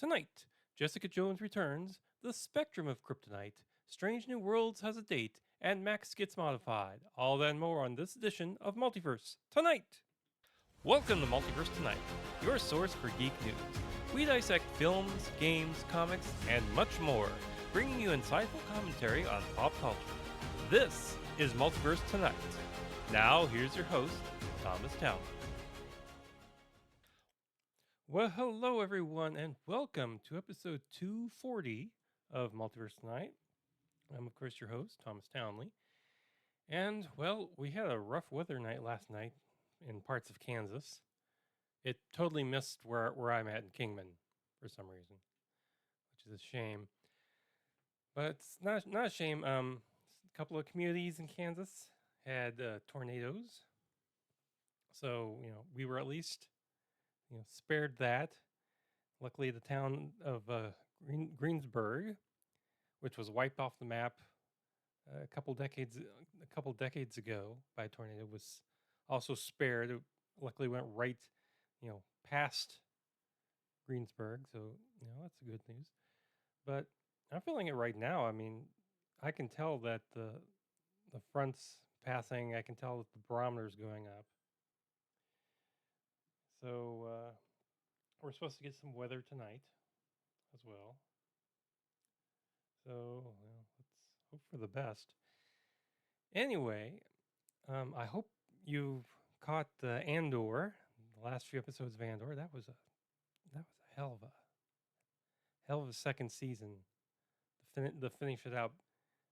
Tonight, Jessica Jones returns, the spectrum of kryptonite, Strange New Worlds has a date, and Max gets modified. All that and more on this edition of Multiverse Tonight. Welcome to Multiverse Tonight, your source for geek news. We dissect films, games, comics, and much more, bringing you insightful commentary on pop culture. This is Multiverse Tonight. Now, here's your host, Thomas Town. Well, hello everyone, and welcome to episode 240 of Multiverse Tonight. I'm, of course, your host, Thomas Townley. And, well, we had a rough weather night last night in parts of Kansas. It totally missed where I'm at in Kingman for some reason, which is a shame. But it's not a shame. A couple of communities in Kansas had tornadoes. So, we were at least spared that. Luckily, the town of Greensburg, which was wiped off the map a couple decades ago by a tornado, was also spared. It luckily went right, past Greensburg, so that's the good news. But I'm feeling it right now. I mean, I can tell that the front's passing. I can tell that the barometer's going up. So we're supposed to get some weather tonight as well. So let's hope for the best. Anyway, I hope you've caught Andor, the last few episodes of Andor. That was a hell of a second season. To finish it out,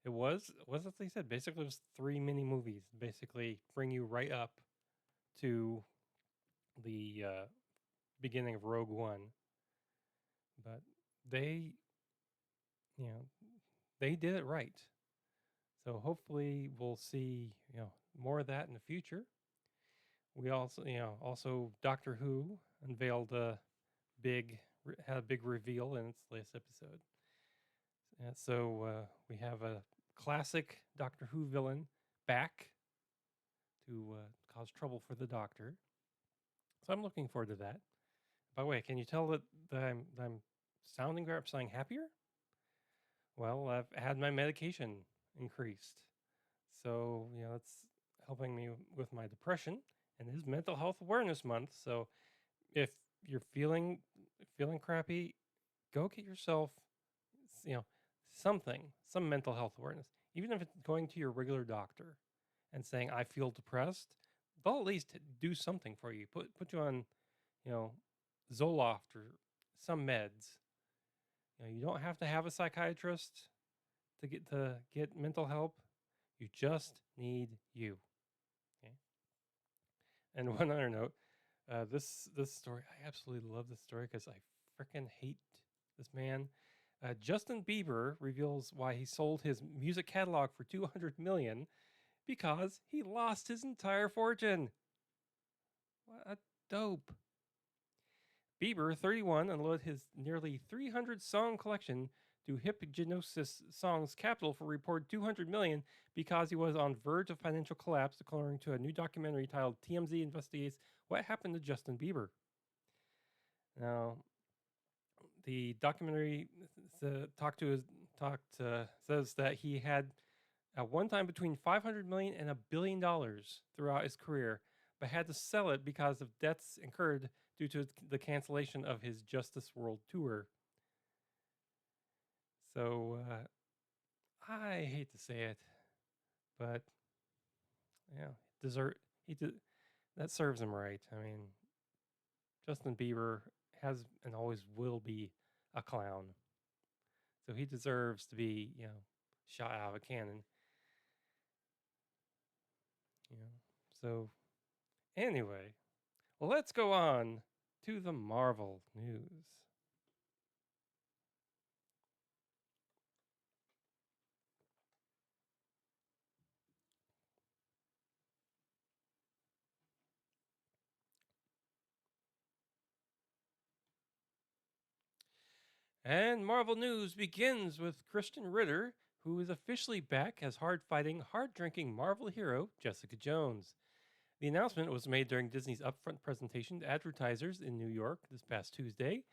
it was as they said. Basically, it was 3 mini movies. Basically, bring you right up to the beginning of Rogue One. But they did it right. So hopefully we'll see more of that in the future. We also Doctor Who unveiled had a big reveal in its latest episode. And so we have a classic Doctor Who villain back to cause trouble for the Doctor. So I'm looking forward to that. By the way, can you tell that I'm sounding better? I'm sounding happier? Well, I've had my medication increased. So, it's helping me with my depression, and it is Mental Health Awareness Month. So if you're feeling crappy, go get yourself, some mental health awareness. Even if it's going to your regular doctor and saying, I feel depressed, they'll at least do something for you. Put you on, Zoloft or some meds. You don't have to have a psychiatrist to get mental help. You just need you. Okay. And one other note, this story, I absolutely love this story because I freaking hate this man. Justin Bieber reveals why he sold his music catalog for $200 million because he lost his entire fortune. What a dope. Bieber, 31, unloaded his nearly 300-song collection to Hypnosis Songs Capital for a reported $200 million because he was on verge of financial collapse, according to a new documentary titled TMZ Investigates What Happened to Justin Bieber. Now, the documentary says that he had at one time between $500 million and $1 billion throughout his career, but had to sell it because of debts incurred due to the cancellation of his Justice World Tour. So, I hate to say it, but that serves him right. I mean, Justin Bieber has and always will be a clown. So he deserves to be, shot out of a cannon. So anyway, let's go on to the Marvel news. And Marvel News begins with Krysten Ritter, who is officially back as hard-fighting, hard-drinking Marvel hero Jessica Jones. The announcement was made during Disney's upfront presentation to advertisers in New York this past Tuesday,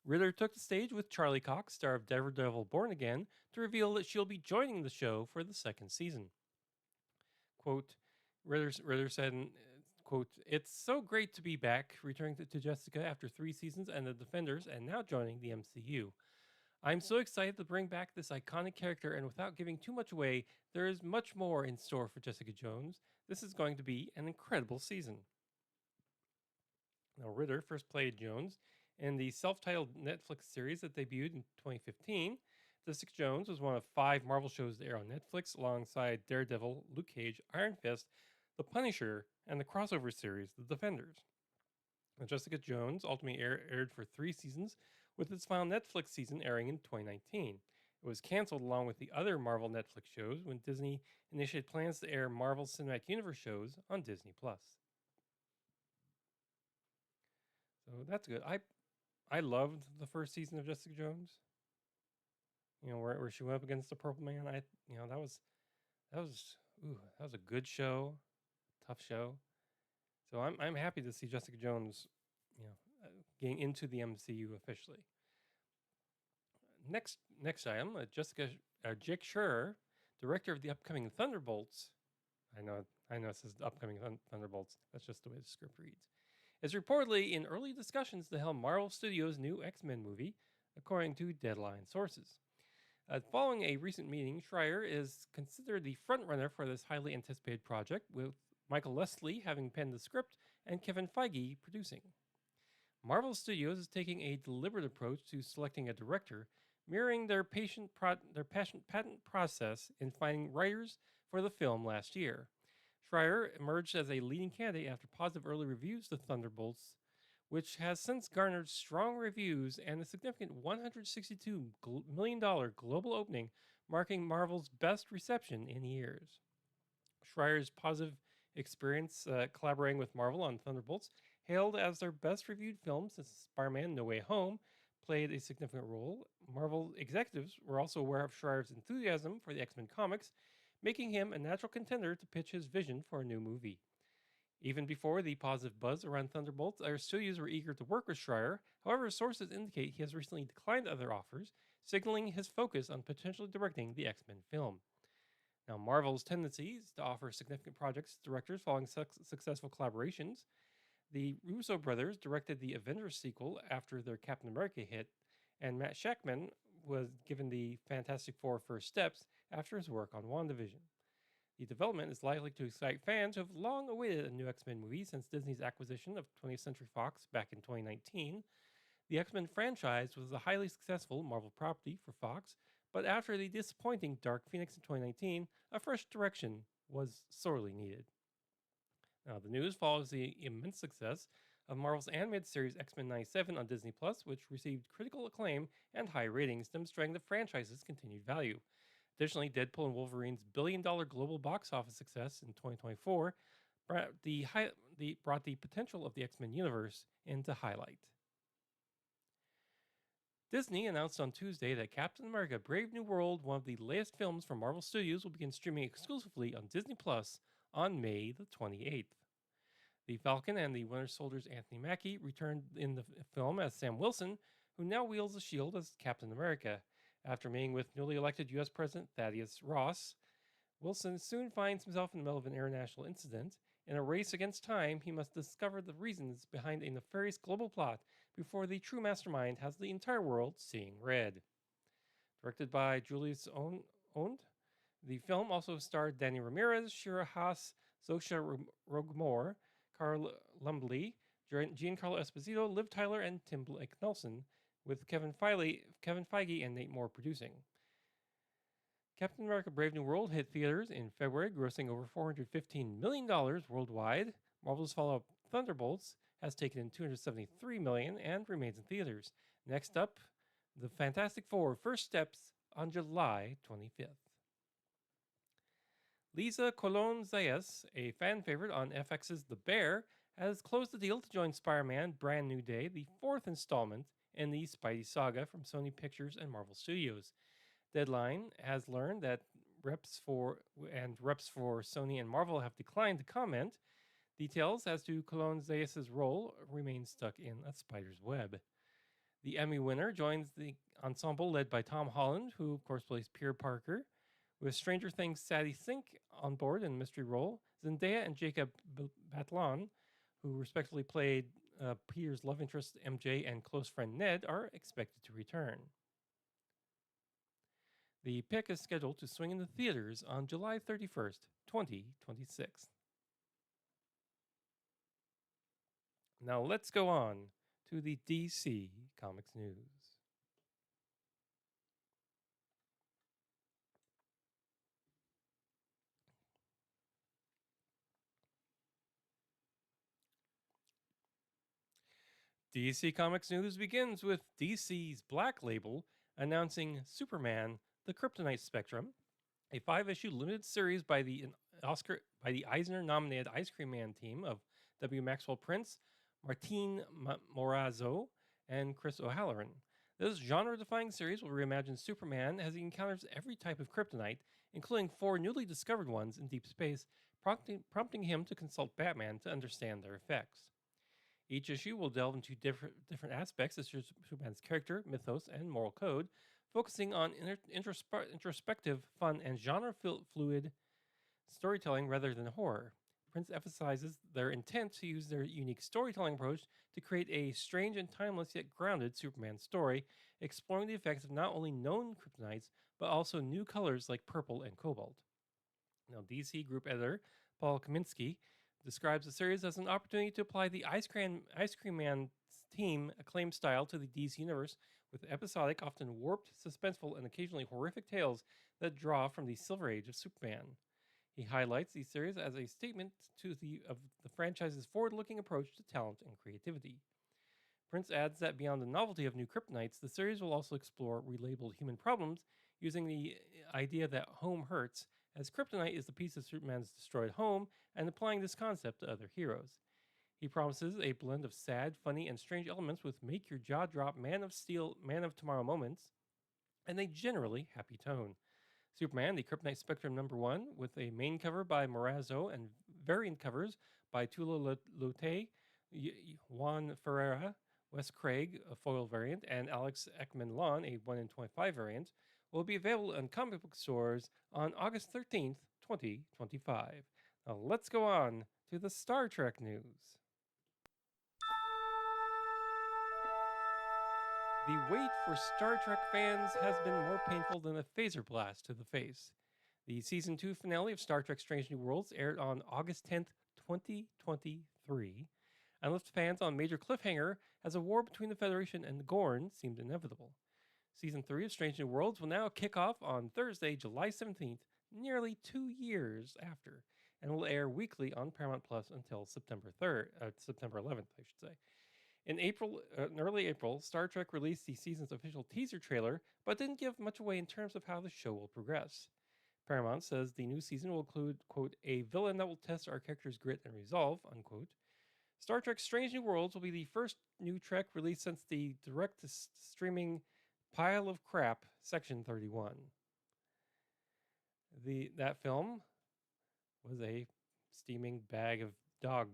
Ritter took the stage with Charlie Cox, star of Daredevil Born Again, to reveal that she'll be joining the show for the second season. Quote, Ritter said, quote, "It's so great to be back, returning to Jessica after 3 seasons and the Defenders, and now joining the MCU. I'm so excited to bring back this iconic character, and without giving too much away, there is much more in store for Jessica Jones. This is going to be an incredible season." Now, Ritter first played Jones in the self titled Netflix series that debuted in 2015. Jessica Jones was one of 5 Marvel shows to air on Netflix alongside Daredevil, Luke Cage, Iron Fist, The Punisher, and the crossover series The Defenders. Now, Jessica Jones ultimately aired for 3 seasons, with its final Netflix season airing in 2019. It was canceled along with the other Marvel Netflix shows when Disney initiated plans to air Marvel Cinematic Universe shows on Disney Plus. So that's good. I loved the first season of Jessica Jones. Where she went up against the Purple Man. That was that was a good show, tough show. So I'm happy to see Jessica Jones, getting into the MCU officially. Next item, Jake Schreier, director of the upcoming Thunderbolts. I know it says the upcoming Thunderbolts. That's just the way the script reads. Is reportedly in early discussions to helm Marvel Studios' new X-Men movie, according to Deadline sources. Following a recent meeting, Schreier is considered the frontrunner for this highly anticipated project, with Michael Leslie having penned the script and Kevin Feige producing. Marvel Studios is taking a deliberate approach to selecting a director, mirroring their patent process in finding writers for the film last year. Schreier emerged as a leading candidate after positive early reviews to Thunderbolts, which has since garnered strong reviews and a significant $162 million global opening, marking Marvel's best reception in years. Schreier's positive experience collaborating with Marvel on Thunderbolts, hailed as their best reviewed film since Spider-Man No Way Home, played a significant role. Marvel executives were also aware of Schreier's enthusiasm for the X-Men comics, making him a natural contender to pitch his vision for a new movie. Even before the positive buzz around Thunderbolts, our studios were eager to work with Schreier. However, sources indicate he has recently declined other offers, signaling his focus on potentially directing the X-Men film. Now, Marvel's tendency is to offer significant projects to directors following successful collaborations. The Russo brothers directed the Avengers sequel after their Captain America hit, and Matt Shakman was given the Fantastic Four First Steps after his work on WandaVision. The development is likely to excite fans who have long awaited a new X-Men movie since Disney's acquisition of 20th Century Fox back in 2019. The X-Men franchise was a highly successful Marvel property for Fox, but after the disappointing Dark Phoenix in 2019, a fresh direction was sorely needed. Now, the news follows the immense success of Marvel's animated series X-Men 97 on Disney+, which received critical acclaim and high ratings, demonstrating the franchise's continued value. Additionally, Deadpool and Wolverine's billion-dollar global box office success in 2024 brought the potential of the X-Men universe into highlight. Disney announced on Tuesday that Captain America Brave New World, one of the latest films from Marvel Studios, will begin streaming exclusively on Disney Plus on May the 28th. The Falcon and the Winter Soldier's Anthony Mackie returned in the film as Sam Wilson, who now wields the shield as Captain America. After meeting with newly elected U.S. President Thaddeus Ross, Wilson soon finds himself in the middle of an international incident. In a race against time, he must discover the reasons behind a nefarious global plot before the true mastermind has the entire world seeing red. Directed by Julius Onde, the film also starred Danny Ramirez, Shira Haas, Zosha Rogmore, Carl Lumbly, Giancarlo Esposito, Liv Tyler, and Tim Blake Nelson, with Kevin Feige and Nate Moore producing. Captain America Brave New World hit theaters in February, grossing over $415 million worldwide. Marvel's follow-up Thunderbolts has taken in $273 million and remains in theaters. Next up, The Fantastic Four First Steps on July 25th. Lisa Colon-Zayas, a fan favorite on FX's The Bear, has closed the deal to join Spider-Man Brand New Day, the 4th installment in the Spidey saga from Sony Pictures and Marvel Studios. Deadline has learned that reps for Sony and Marvel have declined to comment. Details as to Colon-Zayas' role remain stuck in a spider's web. The Emmy winner joins the ensemble led by Tom Holland, who of course plays Pierre Parker, with Stranger Things Sadie Sink on board in mystery role. Zendaya and Jacob Batalon, who respectively played Peter's love interest MJ and close friend Ned, are expected to return. The pick is scheduled to swing in the theaters on July 31st, 2026. Now let's go on to the DC Comics news. DC Comics news begins with DC's Black Label announcing Superman: The Kryptonite Spectrum, a 5-issue limited series by the Eisner-nominated Ice Cream Man team of W. Maxwell Prince, Martin Morazzo, and Chris O'Halloran. This genre-defying series will reimagine Superman as he encounters every type of kryptonite, including 4 newly discovered ones in deep space, prompting him to consult Batman to understand their effects. Each issue will delve into different aspects of Superman's character, mythos, and moral code, focusing on introspective, fun, and genre-fluid storytelling rather than horror. Prince emphasizes their intent to use their unique storytelling approach to create a strange and timeless yet grounded Superman story, exploring the effects of not only known kryptonites, but also new colors like purple and cobalt. Now, DC Group editor Paul Kaminsky describes the series as an opportunity to apply the Ice Cream Man's team acclaimed style to the DC universe with episodic, often warped, suspenseful, and occasionally horrific tales that draw from the Silver Age of Superman. He highlights the series as a statement of the franchise's forward-looking approach to talent and creativity. Prince adds that beyond the novelty of new kryptonites, the series will also explore relabeled human problems using the idea that home hurts, as kryptonite is the piece of Superman's destroyed home, and applying this concept to other heroes. He promises a blend of sad, funny, and strange elements with make your jaw drop Man of Steel, Man of Tomorrow moments, and a generally happy tone. Superman, the Kryptonite Spectrum #1, with a main cover by Morazzo and variant covers by Tula Lotay, Juan Ferreira, Wes Craig, a foil variant, and Alex Ekman Lon, a 1 in 25 variant, will be available in comic book stores on August 13th, 2025. Now let's go on to the Star Trek news. The wait for Star Trek fans has been more painful than a phaser blast to the face. The season 2 finale of Star Trek Strange New Worlds aired on August 10th, 2023, and left fans on major cliffhanger as a war between the Federation and the Gorn seemed inevitable. Season 3 of Strange New Worlds will now kick off on Thursday, July 17th, nearly 2 years after, and will air weekly on Paramount Plus until September 11th, I should say. In early April, Star Trek released the season's official teaser trailer, but didn't give much away in terms of how the show will progress. Paramount says the new season will include, quote, a villain that will test our characters' grit and resolve, unquote. Star Trek Strange New Worlds will be the first new Trek released since the direct-to-streaming Pile of Crap, Section 31. That film was a steaming bag of dog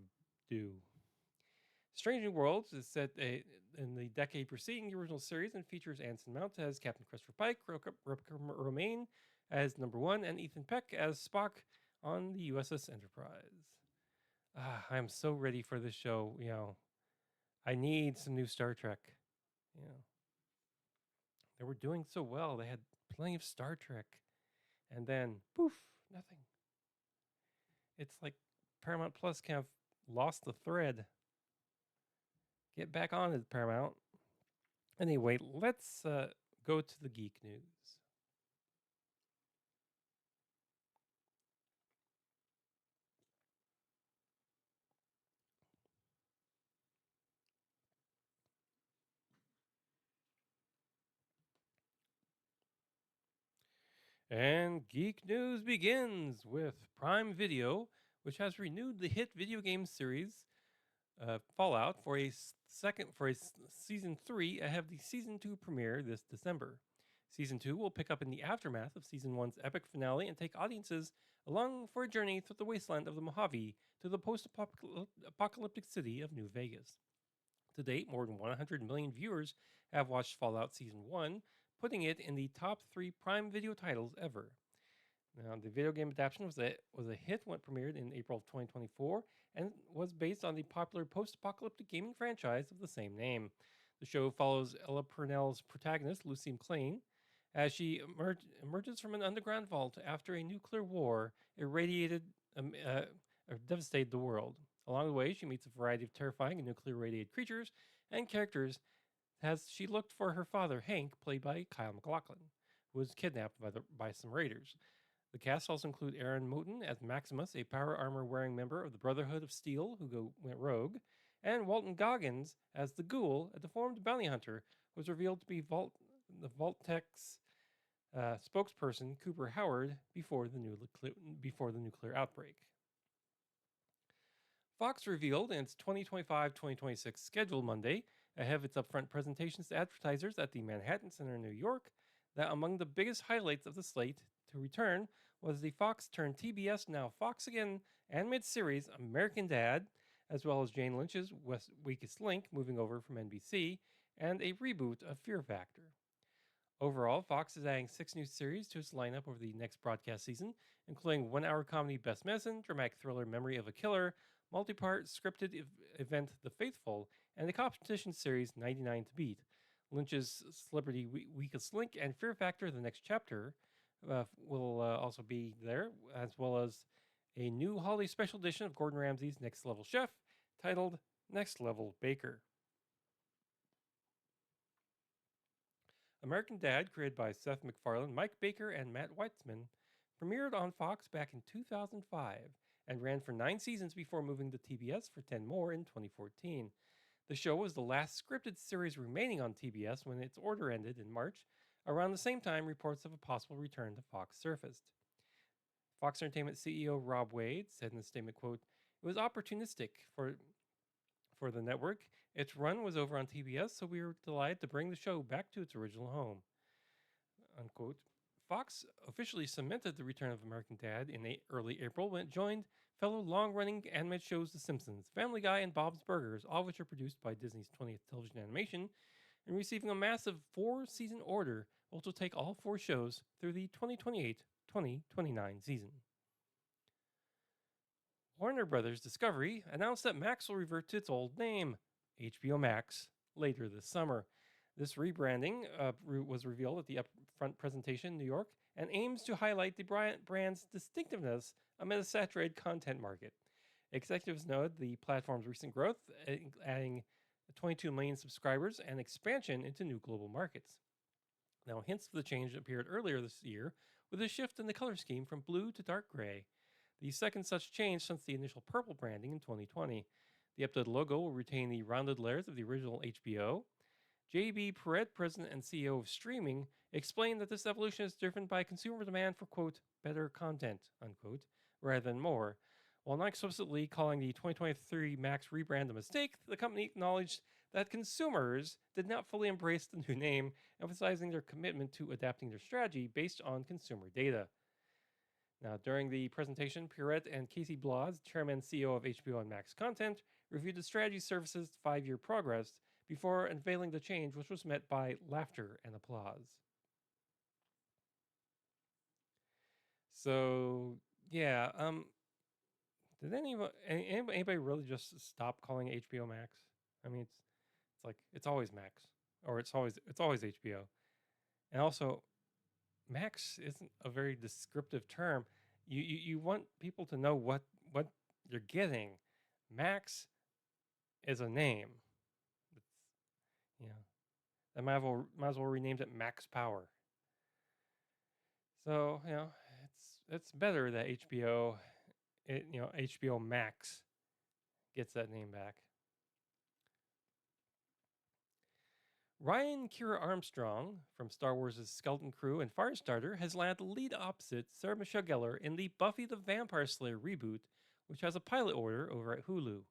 doo. Strange New Worlds is set in the decade preceding the original series and features Anson Mount as Captain Christopher Pike, Rebecca Romaine as #1, and Ethan Peck as Spock on the USS Enterprise. I'm so ready for this show. I need some new Star Trek. They were doing so well. They had plenty of Star Trek. And then, poof, nothing. It's like Paramount Plus kind of lost the thread. Get back on it, Paramount. Anyway, let's go to the geek news. And geek news begins with Prime Video, which has renewed the hit video game series Fallout for a season 3 ahead of the season 2 premiere this December. Season 2 will pick up in the aftermath of season 1's epic finale and take audiences along for a journey through the wasteland of the Mojave to the post-apocalyptic city of New Vegas. To date, more than 100 million viewers have watched Fallout Season 1, putting it in the top 3 Prime Video titles ever. Now, the video game adaptation was a hit when it premiered in April of 2024 and was based on the popular post-apocalyptic gaming franchise of the same name. The show follows Ella Purnell's protagonist, Lucy McLean, as she emerges from an underground vault after a nuclear war um, uh, devastated the world. Along the way, she meets a variety of terrifying and nuclear-radiated creatures and characters as she looked for her father, Hank, played by Kyle MacLachlan, who was kidnapped by some raiders. The cast also include Aaron Moten as Maximus, a power armor-wearing member of the Brotherhood of Steel who went rogue, and Walton Goggins as the Ghoul, a deformed bounty hunter who was revealed to be the Vault-Tec's spokesperson, Cooper Howard, before the nuclear outbreak. Fox revealed in its 2025-2026 schedule Monday, ahead of its upfront presentations to advertisers at the Manhattan Center in New York, that among the biggest highlights of the slate to return was the Fox turned TBS, now Fox Again, animated series American Dad, as well as Jane Lynch's Weakest Link moving over from NBC, and a reboot of Fear Factor. Overall, Fox is adding 6 new series to its lineup over the next broadcast season, including one-hour comedy Best Medicine, dramatic thriller Memory of a Killer, multi-part scripted event The Faithful, and the competition series 99 to Beat. Lynch's Celebrity Weakest Link and Fear Factor The Next Chapter will also be there, as well as a new holiday special edition of Gordon Ramsay's Next Level Chef titled Next Level Baker. American Dad, created by Seth MacFarlane, Mike Baker, and Matt Weitzman, premiered on Fox back in 2005 and ran for 9 seasons before moving to TBS for 10 more in 2014. The show was the last scripted series remaining on TBS when its order ended in March. Around the same time, reports of a possible return to Fox surfaced. Fox Entertainment CEO Rob Wade said in a statement, quote, "It was opportunistic for the network. Its run was over on TBS, so we were delighted to bring the show back to its original home." Unquote. Fox officially cemented the return of American Dad in early April when it joined fellow long-running animated shows The Simpsons, Family Guy, and Bob's Burgers, all of which are produced by Disney's 20th Television Animation, and receiving a massive 4-season order, which will take all 4 shows through the 2028-2029 season. Warner Brothers Discovery announced that Max will revert to its old name, HBO Max, later this summer. This rebranding was revealed at the upfront presentation in New York and aims to highlight the brand's distinctiveness amid a saturated content market. Executives noted the platform's recent growth, adding 22 million subscribers and expansion into new global markets. Now, hints of the change appeared earlier this year with a shift in the color scheme from blue to dark gray, the second such change since the initial purple branding in 2020. The updated logo will retain the rounded layers of the original HBO. J.B. Perret, president and CEO of streaming, explained that this evolution is driven by consumer demand for, quote, better content, unquote, rather than more. While not explicitly calling the 2023 Max rebrand a mistake, the company acknowledged that consumers did not fully embrace the new name, emphasizing their commitment to adapting their strategy based on consumer data. Now, during the presentation, Perret and Casey Bloss, chairman and CEO of HBO and Max Content, reviewed the strategy service's 5-year progress before unveiling the change, which was met by laughter and applause. So, yeah, did anybody really just stop calling it HBO Max? I mean, it's like it's always Max, or it's always HBO, and also Max isn't a very descriptive term. You want people to know what you're getting. Max is a name. It's, you know, they might as well renamed it Max Power. So it's better that HBO Max gets that name back. Ryan Kira Armstrong from Star Wars' Skeleton Crew and Firestarter has landed the lead opposite Sarah Michelle Gellar in the Buffy the Vampire Slayer reboot, which has a pilot order over at Hulu.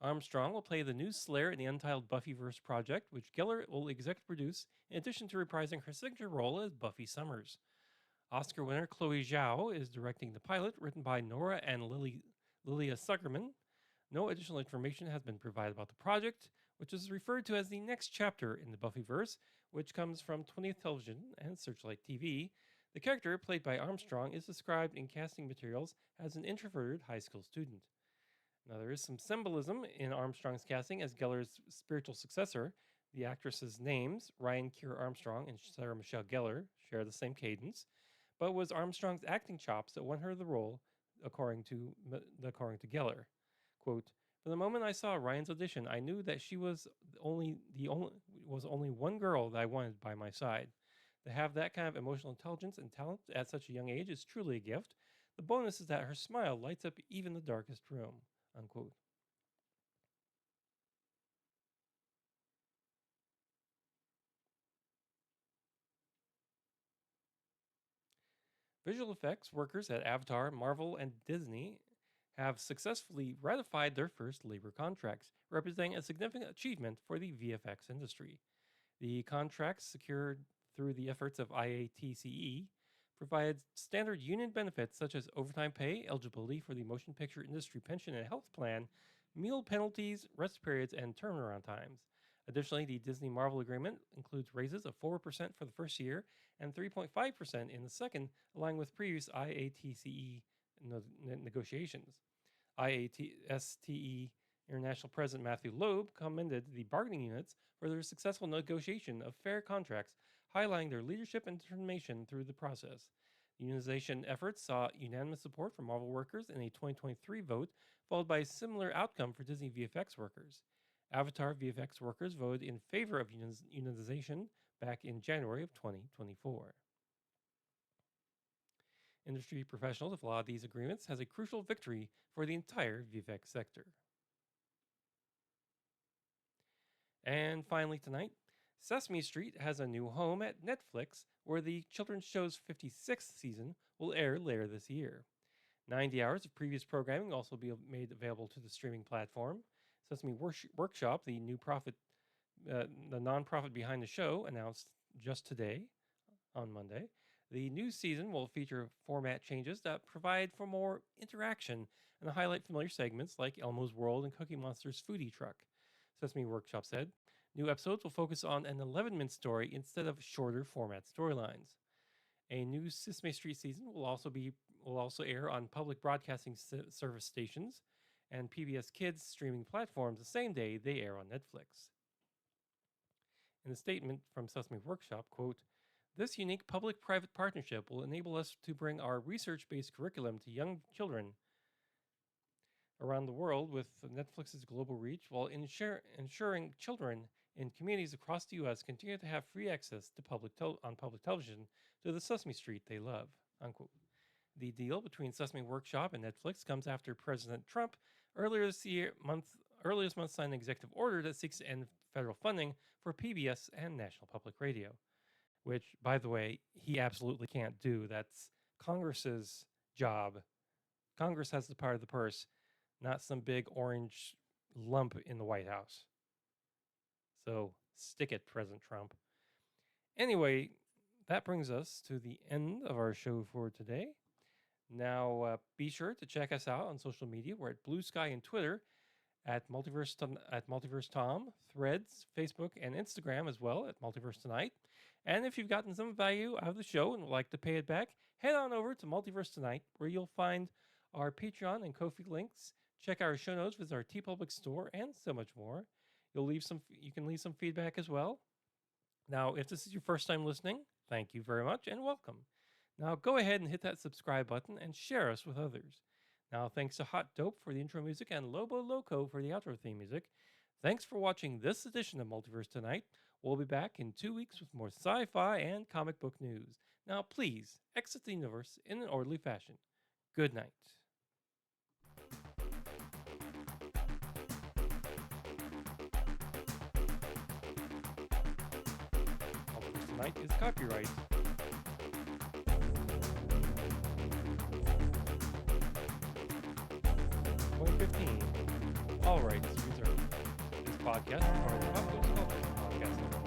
Armstrong will play the new Slayer in the untitled Buffyverse project, which Gellar will executive produce, in addition to reprising her signature role as Buffy Summers. Oscar winner Chloe Zhao is directing the pilot, written by Nora and Lilia Sugerman. No additional information has been provided about the project, which is referred to as the next chapter in the Buffyverse, which comes from 20th Television and Searchlight TV. The character, played by Armstrong, is described in casting materials as an introverted high school student. Now, there is some symbolism in Armstrong's casting as Geller's spiritual successor. The actresses' names, Ryan Keir Armstrong and Sarah Michelle Gellar, share the same cadence, but it was Armstrong's acting chops that won her the role, according to Geller. Quote, "From the moment I saw Ryan's audition, I knew that she was only one girl that I wanted by my side. To have that kind of emotional intelligence and talent at such a young age is truly a gift. The bonus is that her smile lights up even the darkest room." Unquote. Visual effects workers at Avatar, Marvel, and Disney have successfully ratified their first labor contracts, representing a significant achievement for the VFX industry. The contracts, secured through the efforts of IATCE, provide standard union benefits such as overtime pay, eligibility for the motion picture industry pension and health plan, meal penalties, rest periods, and turnaround times. Additionally, the Disney Marvel agreement includes raises of 4% for the first year and 3.5% in the second, along with previous IATCE negotiations. IATSTE International President Matthew Loeb commended the bargaining units for their successful negotiation of fair contracts, highlighting their leadership and determination through the process. Unionization efforts saw unanimous support from Marvel workers in a 2023 vote, followed by a similar outcome for Disney VFX workers. Avatar VFX workers voted in favor of unionization back in January of 2024. Industry professionals have lauded these agreements as a crucial victory for the entire VFX sector. And finally tonight, Sesame Street has a new home at Netflix, where the children's show's 56th season will air later this year. 90 hours of previous programming will also be made available to the streaming platform. Sesame Workshop, the nonprofit behind the show, announced just today, on Monday. The new season will feature format changes that provide for more interaction and highlight familiar segments like Elmo's World and Cookie Monster's Foodie Truck. Sesame Workshop said, new episodes will focus on an 11-minute story instead of shorter format storylines. A new Sesame Street season will also air on public broadcasting service stations and PBS Kids streaming platforms the same day they air on Netflix. In a statement from Sesame Workshop, quote, "This unique public-private partnership will enable us to bring our research-based curriculum to young children around the world with Netflix's global reach, while ensuring children in communities across the U.S. continue to have free access to public television to the Sesame Street they love." Unquote. The deal between Sesame Workshop and Netflix comes after President Trump earlier this month signed an executive order that seeks to end federal funding for PBS and National Public Radio, which, by the way, he absolutely can't do. That's Congress's job. Congress has the power of the purse, not some big orange lump in the White House. So stick it, President Trump. Anyway, that brings us to the end of our show for today. Now, be sure to check us out on social media. We're at Blue Sky and Twitter, at Multiverse Tom, Threads, Facebook, and Instagram as well at Multiverse Tonight. And if you've gotten some value out of the show and would like to pay it back, head on over to Multiverse Tonight, where you'll find our Patreon and Ko-fi links. Check our show notes, visit our TeePublic store, and so much more. You can leave some feedback as well. Now, if this is your first time listening, thank you very much and welcome. Now, go ahead and hit that subscribe button and share us with others. Now, thanks to Hot Dope for the intro music and Lobo Loco for the outro theme music. Thanks for watching this edition of Multiverse Tonight. We'll be back in 2 weeks with more sci-fi and comic book news. Now, please exit the universe in an orderly fashion. Good night. Multiverse Tonight is copyright 2015. All rights reserved. This podcast is part of the Pop Culture Podcast Network.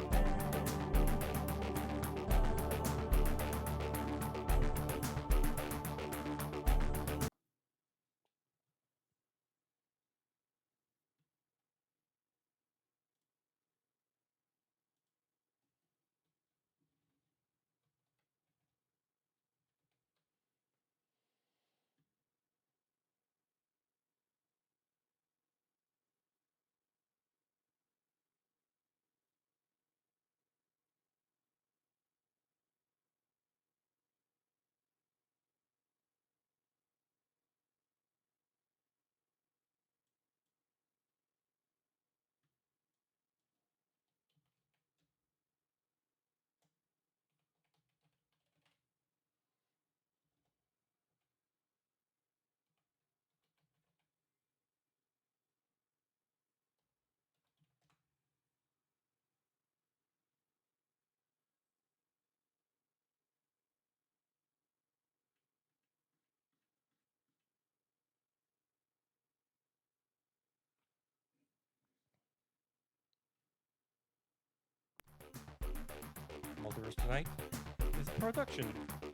Multiverse Tonight is a production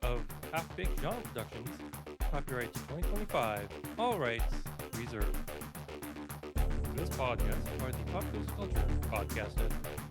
of Half-Baked John Productions, copyright 2025, all rights reserved. This podcast is part of the Pop Culture Podcast Network.